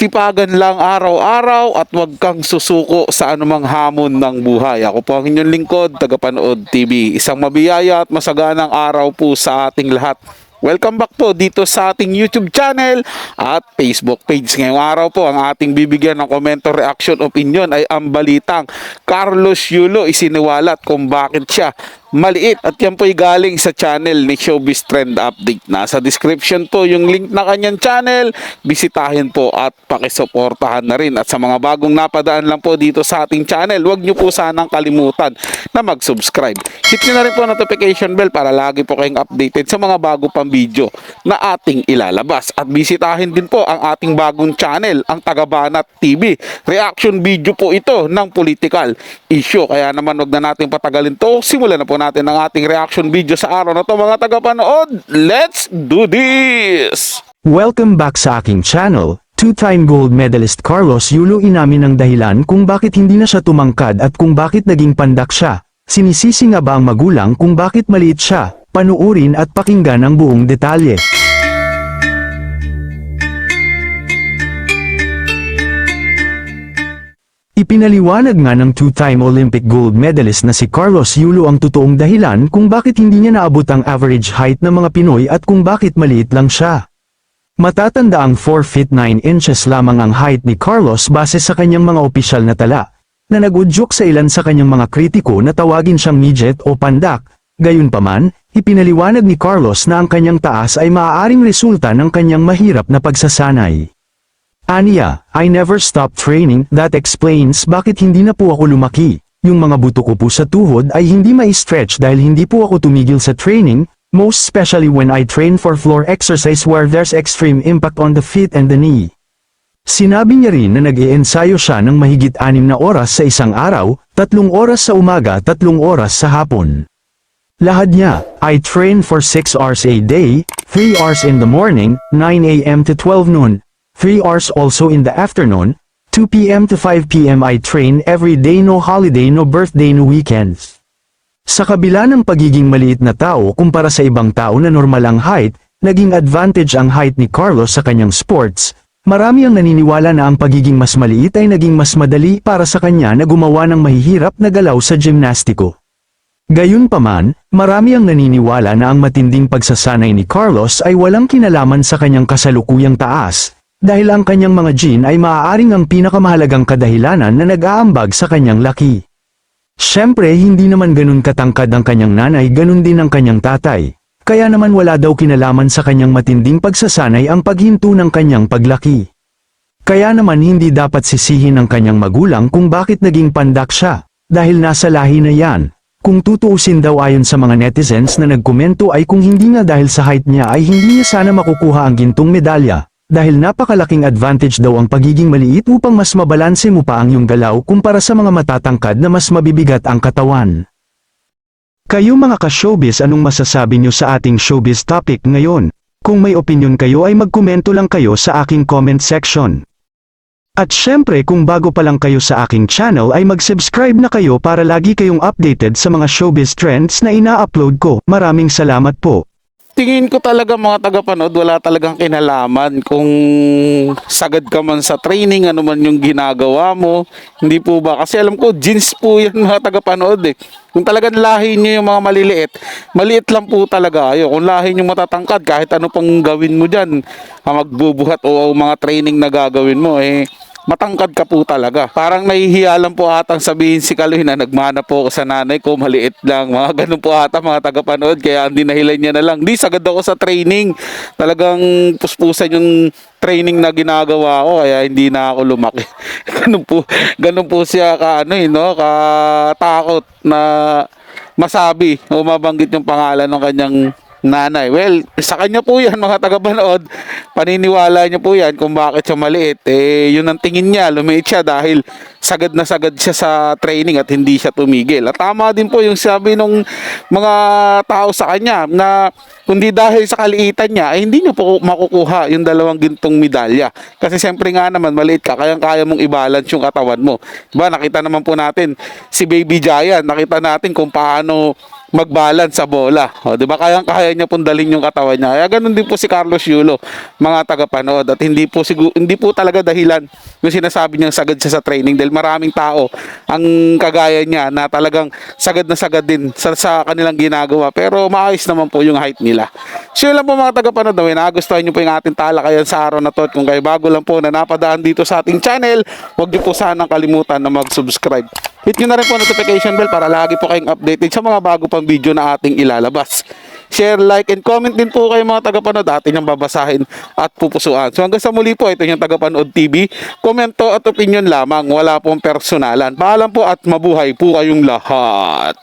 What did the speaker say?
sipagan lang araw-araw at huwag kang susuko sa anumang hamon ng buhay. Ako po ang inyong lingkod, Tagapanood TV. Isang mabiyaya at masaganang araw po sa ating lahat. Welcome back po dito sa ating YouTube channel at Facebook page. Ngayong araw po ang ating bibigyan ng komento, reaction, opinion ay ang balitang Carlos Yulo isiniwalat kung bakit siya maliit. At yan po ay galing sa channel ni Showbiz Trend Update. Nasa description po yung link na kanyang channel. Bisitahin po at pakisuportahan na rin. At sa mga bagong napadaan lang po dito sa ating channel, huwag nyo po sanang kalimutan na mag-subscribe. Hit nyo na rin po notification bell para lagi po kayong updated sa mga bago pang video na ating ilalabas. At bisitahin din po ang ating bagong channel, ang Tagabanat TV. Reaction video po ito ng political issue. Kaya naman wag na natin patagalin to. Simulan na po natin ang ating reaction video sa araw na to, mga tagapanood. Let's do this! Welcome back sa aking channel. Two-time gold medalist Carlos Yulo inamin ang dahilan kung bakit hindi na siya tumangkad at kung bakit naging pandak siya. Sinisisi nga ba ang magulang kung bakit maliit siya? Panuurin at pakinggan ang buong detalye. Ipinaliwanag nga ng two-time Olympic gold medalist na si Carlos Yulo ang totoong dahilan kung bakit hindi niya naabot ang average height ng mga Pinoy at kung bakit maliit lang siya. Matatanda ang 4 feet 9 inches lamang ang height ni Carlos base sa kanyang mga opisyal na tala, na nag-udyok sa ilan sa kanyang mga kritiko na tawagin siyang midget o pandak. Gayunpaman, ipinaliwanag ni Carlos na ang kanyang taas ay maaaring resulta ng kanyang mahirap na pagsasanay. Aniya, I never stopped training, that explains bakit hindi na po ako lumaki. Yung mga buto ko po sa tuhod ay hindi ma-stretch dahil hindi po ako tumigil sa training, most especially when I train for floor exercise where there's extreme impact on the feet and the knee. Sinabi niya rin na nag-iensayo siya ng mahigit 6 na oras sa isang araw, 3 oras sa umaga, 3 oras sa hapon. Lahad niya, I train for 6 hours a day, 3 hours in the morning, 9 a.m. to 12 noon, 3 hours also in the afternoon, 2 p.m. to 5 p.m. I train every day, no holiday, no birthday, no weekends. Sa kabila ng pagiging maliit na tao kumpara sa ibang tao na normal ang height, naging advantage ang height ni Carlos sa kanyang sports. Marami ang naniniwala na ang pagiging mas maliit ay naging mas madali para sa kanya na gumawa ng mahihirap na galaw sa gimnastiko. Gayunpaman, marami ang naniniwala na ang matinding pagsasanay ni Carlos ay walang kinalaman sa kanyang kasalukuyang taas, dahil ang kanyang mga gene ay maaaring ang pinakamahalagang kadahilanan na nag-aambag sa kanyang laki. Siyempre hindi naman ganun katangkad ang kanyang nanay, ganun din ang kanyang tatay. Kaya naman wala daw kinalaman sa kanyang matinding pagsasanay ang paghinto ng kanyang paglaki. Kaya naman hindi dapat sisihin ng kanyang magulang kung bakit naging pandak siya, dahil nasa lahi na yan. Kung tutuusin daw ayon sa mga netizens na nagkomento ay kung hindi nga dahil sa height niya ay hindi niya sana makukuha ang gintong medalya, dahil napakalaking advantage daw ang pagiging maliit upang mas mabalanse mo pa ang iyong galaw kumpara sa mga matatangkad na mas mabibigat ang katawan. Kayo mga ka-showbiz, anong masasabi nyo sa ating showbiz topic ngayon? Kung may opinion kayo ay magkomento lang kayo sa aking comment section. At syempre kung bago pa lang kayo sa aking channel ay mag-subscribe na kayo para lagi kayong updated sa mga showbiz trends na ina-upload ko. Maraming salamat po. Tingin ko talaga mga tagapanood, wala talagang kinalaman kung sagad ka man sa training, ano man yung ginagawa mo. Hindi po ba? Kasi alam ko, jeans po yan mga tagapanood eh. Kung talagang lahi nyo yung mga maliliit, maliit lang po talaga kayo. Kung lahi nyo matatangkad, kahit ano pang gawin mo dyan, magbubuhat o mga training na gagawin mo eh, matangkad ka po talaga. Parang nahihiya lang po atang sabihin si Kaloy na nagmana po ako sa nanay ko, maliit lang. Mga ganun po ata mga tagapanood, kaya ang dinahilan niya na lang. Di, sagad ako sa training. Talagang puspusan yung training na ginagawa ko, kaya hindi na ako lumaki. ganun po siya katakot na masabi o mabanggit yung pangalan ng kanyang nanay. Well, sa kanya po yan mga tagapanood, paniniwala niya po yan kung bakit siya maliit. Eh, yun ang tingin niya, lumiit siya dahil sagad na sagad siya sa training at hindi siya tumigil. At tama din po yung sabi ng mga tao sa kanya na kundi dahil sa kaliitan niya ay hindi niya po makukuha yung 2 gintong medalya. Kasi siyempre nga naman maliit ka, kaya mong i-balance yung katawan mo. Diba, nakita naman po natin si Baby Giant, nakita natin kung paano mag-balance sa bola. O, di ba? Kayang-kaya niya pong dalhin yung katawan niya. Kaya ganun din po si Carlos Yulo, mga tagapanood. At hindi po talaga dahilan yung sinasabi niyang sagad siya sa training dahil maraming tao ang kagaya niya na talagang sagad na sagad din sa kanilang ginagawa. Pero maayos naman po yung height nila. So yun lang po mga tagapanood. Nagustuhan niyo po yung ating talakayan sa araw na to. At kung kayo bago lang po na napadaan dito sa ating channel, huwag niyo po sanang kalimutan na mag-subscribe. Hit nyo na rin po notification bell para lagi po kayong updated sa mga bago pang video na ating ilalabas. Share, like, and comment din po kayo mga tagapanood. Atin yung babasahin at pupusuan. So hanggang sa muli po, ito yung Tagapanood TV. Komento at opinion lamang. Wala pong personalan. Paalam po at mabuhay po kayong lahat.